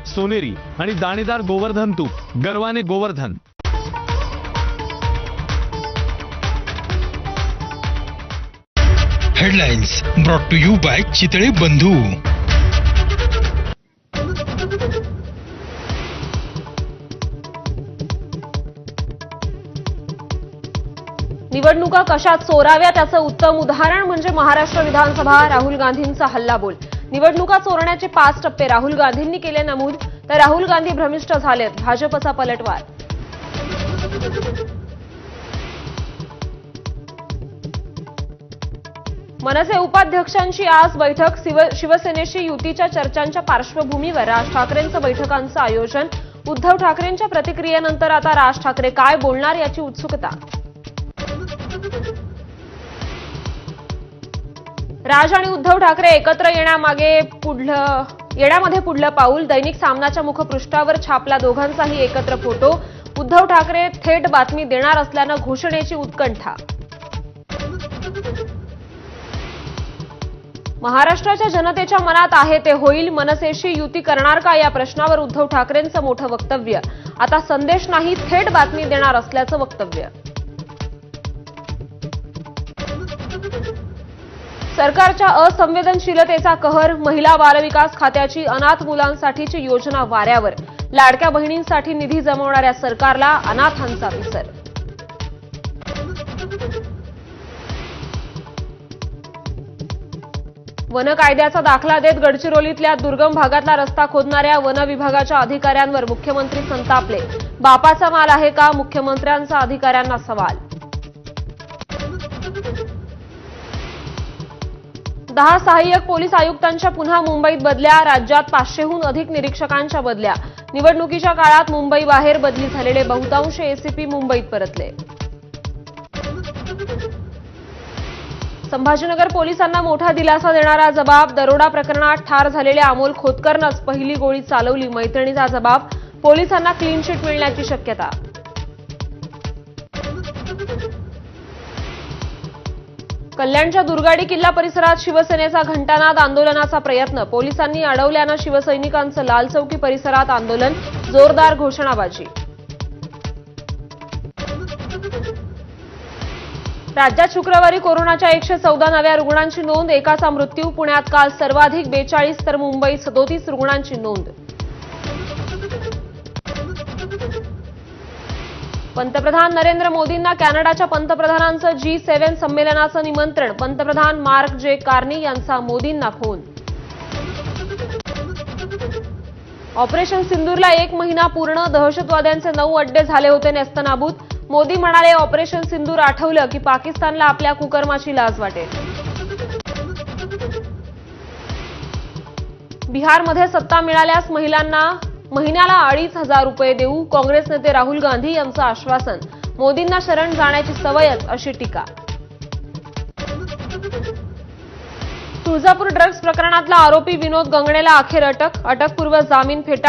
सोनेरी आणि दाणेदार गोवर्धन तूप गर्वाने Govardhan. Headlines brought to you by Chitale Bandhu. निवडणुका कशा चोराव्या त्याचं उत्तम उदाहरण म्हणजे महाराष्ट्र विधानसभा। राहुल गांधींचा हल्लाबोल। निवडणुका चोरण्याचे 5 टप्पे राहुल गांधींनी केले नमूद, तर राहुल गांधी भ्रमिष्ट झालेत, भाजपचा पलटवार। मनसे उपाध्यक्षांची आज बैठक। शिवसेनेशी युतीच्या चर्चांच्या पार्श्वभूमीवर राज ठाकरेंचं बैठकांचं आयोजन। उद्धव ठाकरेंच्या प्रतिक्रियेनंतर आता राज ठाकरे काय बोलणार याची उत्सुकता। राज आणि उद्धव ठाकरे एकत्र येण्यामध्ये पुढलं पाऊल। दैनिक सामनाच्या मुखपृष्ठावर छापला दोघांचाही एकत्र फोटो। उद्धव ठाकरे थेट बातमी देणार असल्यानं घोषणेची उत्कंठा। महाराष्ट्राच्या जनतेच्या मनात आहे ते होईल। मनसेशी युती करणार का या प्रश्नावर उद्धव ठाकरेंचं मोठं वक्तव्य। आता संदेश नाही, थेट बातमी देणार असल्याचं वक्तव्य। सरकारच्या असंवेदनशीलतेचा कहर। महिला बालविकास खात्याची अनाथ मुलांसाठीची योजना वाऱ्यावर। लाडक्या बहिणींसाठी निधी जमवणाऱ्या सरकारला अनाथांचा विसर। वन कायद्याचा दाखला देत गडचिरोलीतल्या दुर्गम भागातला रस्ता खोदणाऱ्या वन विभागाच्या अधिकाऱ्यांवर मुख्यमंत्री संतापले। बापाचा माल आहे का, मुख्यमंत्र्यांचा अधिकाऱ्यांना सवाल। 10 सहाय्यक पोलीस आयुक्तांच्या पुन्हा मुंबईत बदल्या। राज्यात 500हून अधिक निरीक्षकांच्या बदल्या। निवडणुकीच्या काळात मुंबईबाहेर बदली झालेले बहुतांश एसीपी मुंबईत परतले। संभाजीनगर पोलिसांना मोठा दिलासा देणारा जबाब। दरोडा प्रकरणात ठार झालेल्या अमोल खोतकरनंच पहिली गोळी चालवली, मैत्रिणीचा जबाब। पोलिसांना क्लीन चिट मिळण्याची शक्यता। कल्याणच्या दुर्गाडी किल्ला परिसरात शिवसेनेचा घंटानाद। आंदोलनाचा प्रयत्न। पोलिसांनी अडवल्यानं शिवसैनिकांचं लाल चौकी परिसरात आंदोलन। जोरदार घोषणाबाजी। राज्यात शुक्रवारी कोरोनाच्या 114 नव्या रुग्णांची नोंद। एकाचा मृत्यू। पुण्यात काल सर्वाधिक 42 तर मुंबईत 37 रुग्णांची नोंद। पंतप्रधान नरेंद्र मोदींना कॅनडाच्या पंतप्रधानांचं G7 संमेलनाचं निमंत्रण। पंतप्रधान मार्क जे कार्नी यांचा मोदींना फोन। ऑपरेशन सिंदूरला 1 महिना पूर्ण। दहशतवाद्यांचे 9 अड्डे झाले होते नेस्तनाबूत। मोदी म्हणाले, ऑपरेशन सिंदूर आठवलं की पाकिस्तानला आपल्या कुकर्माची लाज वाटेल। बिहारमध्ये सत्ता मिळाल्यास महिन्याला 2,500 रुपये देऊ। काँग्रेस नेते राहुल गांधी यांचं आश्वासन। मोदींना शरण जाण्याची सवयच, अशी टीका। तुळजापूर ड्रग्ज प्रकरणातला आरोपी विनोद गंगणेला अखेर अटक। अटकपूर्व जामीन फेटाळला।